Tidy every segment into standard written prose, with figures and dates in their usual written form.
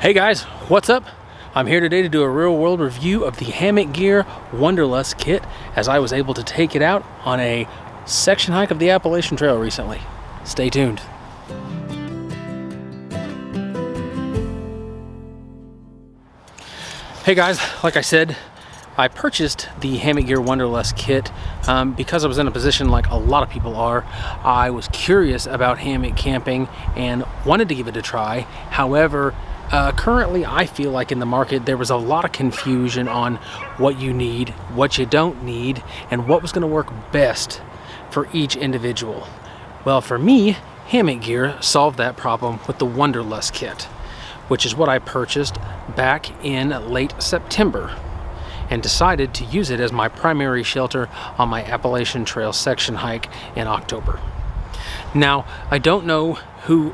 Hey guys, what's up? I'm here today to do a real world review of the Hammock Gear Wanderlust Kit, as I was able to take it out on a section hike of the Appalachian Trail recently. Stay tuned. Hey guys, like I said, I purchased the Hammock Gear Wanderlust Kit because I was in a position like a lot of people are. I was curious about hammock camping and wanted to give it a try. However, currently I feel like in the market there was a lot of confusion on what you need, what you don't need, and what was going to work best for each individual. Well, for me, Hammock Gear solved that problem with the Wanderlust Kit, which is what I purchased back in late September and decided to use it as my primary shelter on my Appalachian Trail section hike in October. Now, I don't know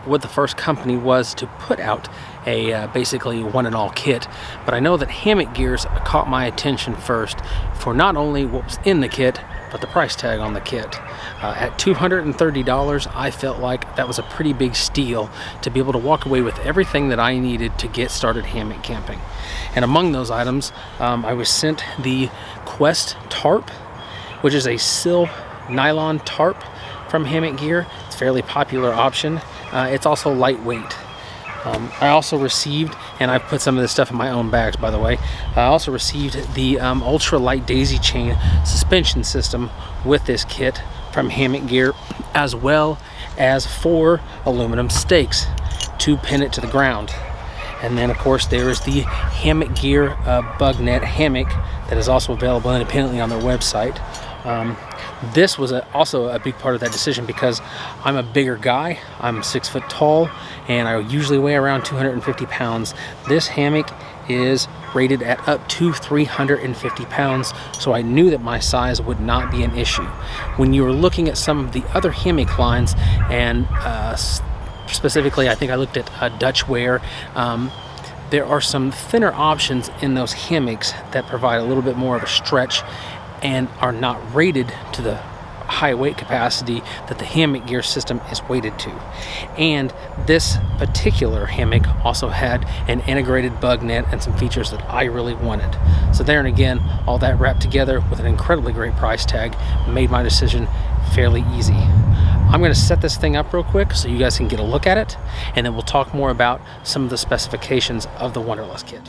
what the first company was to put out a basically one-and-all kit, but I know that Hammock Gears caught my attention first for not only what was in the kit, but the price tag on the kit. At $230, I felt like that was a pretty big steal to be able to walk away with everything that I needed to get started hammock camping. And among those items, I was sent the Quest tarp, which is a silk nylon tarp from Hammock Gear. It's a fairly popular option. It's also lightweight. I also received, and I've put some of this stuff in my own bags by the way, I also received the ultralight daisy chain suspension system with this kit from Hammock Gear, as well as 4 aluminum stakes to pin it to the ground. And then of course there is the Hammock Gear bug net hammock that is also available independently on their website. This was also a big part of that decision because I'm a bigger guy. I'm 6 foot tall and I usually weigh around 250 pounds. This hammock is rated at up to 350 pounds, so I knew that my size would not be an issue. When you were looking at some of the other hammock lines, and specifically I think I looked at Dutch Wear, there are some thinner options in those hammocks that provide a little bit more of a stretch and are not rated to the high weight capacity that the Hammock Gear system is weighted to. And this particular hammock also had an integrated bug net and some features that I really wanted. So there and again, all that wrapped together with an incredibly great price tag made my decision fairly easy. I'm going to set this thing up real quick so you guys can get a look at it, and then we'll talk more about some of the specifications of the Wanderlust Kit.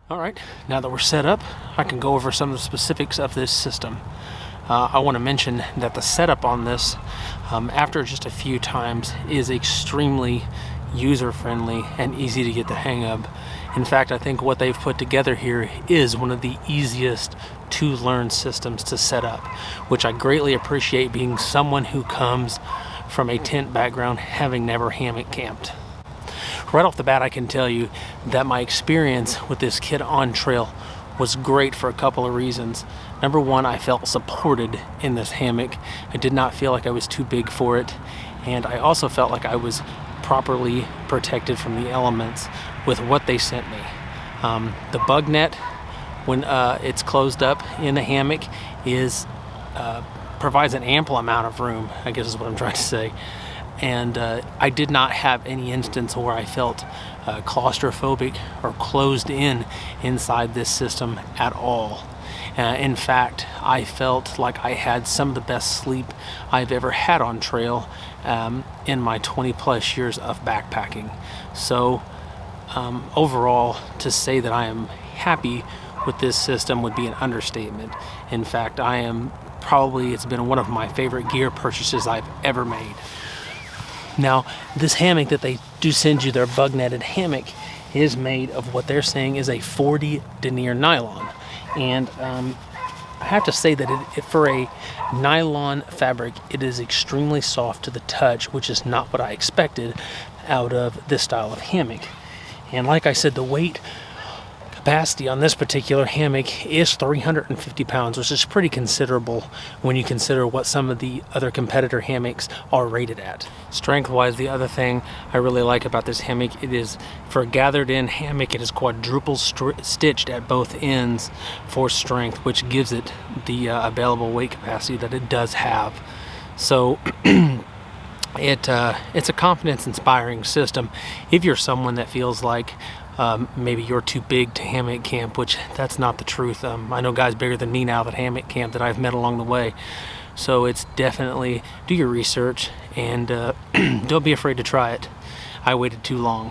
Alright, now that we're set up, I can go over some of the specifics of this system. I want to mention that the setup on this, after just a few times, is extremely user-friendly and easy to get the hang of. In fact, I think what they've put together here is one of the easiest to learn systems to set up, which I greatly appreciate, being someone who comes from a tent background, having never hammock camped. Right off the bat, I can tell you that my experience with this kit on trail was great for a couple of reasons. Number one, I felt supported in this hammock. I did not feel like I was too big for it, and I also felt like I was properly protected from the elements with what they sent me. The bug net, when it's closed up in the hammock, provides an ample amount of room, I guess is what I'm trying to say. And I did not have any instance where I felt claustrophobic or closed in inside this system at all. In fact, I felt like I had some of the best sleep I've ever had on trail in my 20 plus years of backpacking. So overall, to say that I am happy with this system would be an understatement. In fact, it's been one of my favorite gear purchases I've ever made. Now, this hammock that they do send you, their bug netted hammock, is made of what they're saying is a 40 denier nylon. And I have to say that for a nylon fabric, it is extremely soft to the touch, which is not what I expected out of this style of hammock. And like I said, the weight capacity on this particular hammock is 350 pounds, which is pretty considerable when you consider what some of the other competitor hammocks are rated at. Strength-wise, the other thing I really like about this hammock, it is for a gathered-in hammock, it is quadruple stitched at both ends for strength, which gives it the available weight capacity that it does have. So it's a confidence-inspiring system if you're someone that feels like maybe you're too big to hammock camp, which that's not the truth. I know guys bigger than me now that hammock camp that I've met along the way. So it's definitely, do your research and don't be afraid to try it. I waited too long.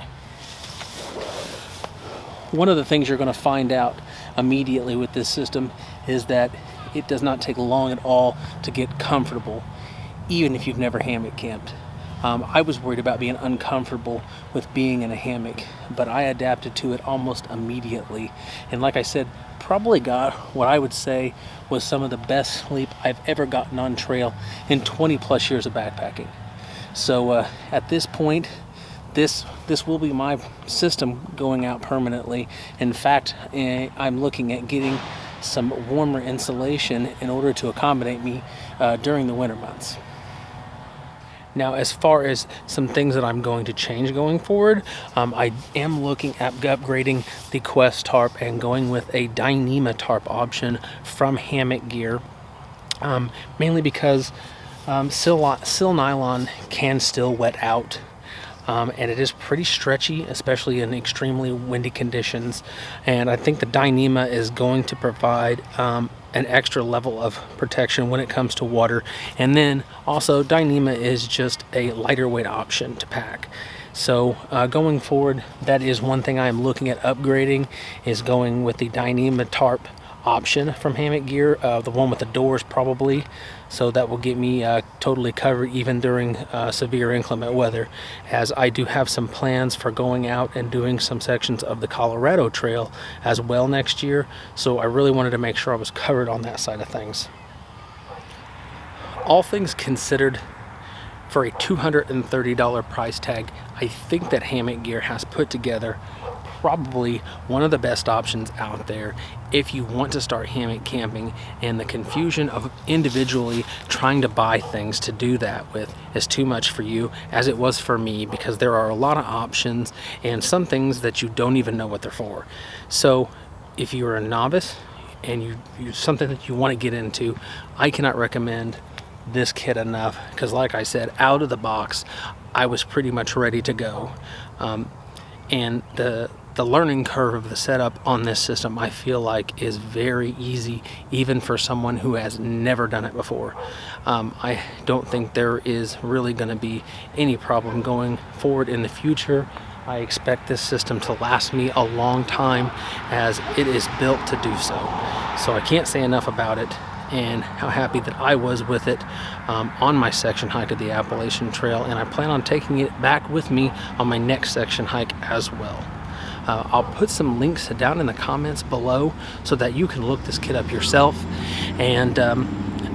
One of the things you're going to find out immediately with this system is that it does not take long at all to get comfortable, even if you've never hammock camped. I was worried about being uncomfortable with being in a hammock, but I adapted to it almost immediately. And like I said, probably got what I would say was some of the best sleep I've ever gotten on trail in 20 plus years of backpacking. So at this point, this will be my system going out permanently. In fact, I'm looking at getting some warmer insulation in order to accommodate me during the winter months. Now, as far as some things that I'm going to change going forward, I am looking at upgrading the Quest tarp and going with a Dyneema tarp option from Hammock Gear, mainly because sil nylon can still wet out. And it is pretty stretchy, especially in extremely windy conditions. And I think the Dyneema is going to provide an extra level of protection when it comes to water. And then also Dyneema is just a lighter weight option to pack. So going forward, that is one thing I am looking at upgrading, is going with the Dyneema tarp option from Hammock Gear, the one with the doors probably. So that will get me totally covered even during severe inclement weather, as I do have some plans for going out and doing some sections of the Colorado Trail as well next year. So I really wanted to make sure I was covered on that side of things. All things considered, for a $230 price tag, I think that Hammock Gear has put together probably one of the best options out there if you want to start hammock camping, and the confusion of individually trying to buy things to do that with is too much for you, as it was for me, because there are a lot of options and some things that you don't even know what they're for. So if you're a novice and you something that you want to get into, I cannot recommend this kit enough, because like I said, out of the box I was pretty much ready to go. And the learning curve of the setup on this system, I feel like, is very easy, even for someone who has never done it before. I don't think there is really going to be any problem going forward in the future. I expect this system to last me a long time, as it is built to do so. So I can't say enough about it, and how happy that I was with it on my section hike of the Appalachian Trail, and I plan on taking it back with me on my next section hike as well. I'll put some links down in the comments below so that you can look this kit up yourself. And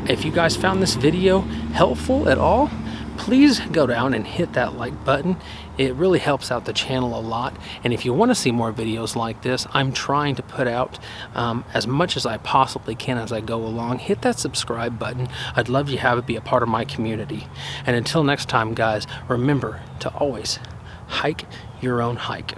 if you guys found this video helpful at all, please go down and hit that like button. It really helps out the channel a lot. And if you want to see more videos like this, I'm trying to put out as much as I possibly can as I go along. Hit that subscribe button. I'd love to have it be a part of my community. And until next time, guys, remember to always hike your own hike.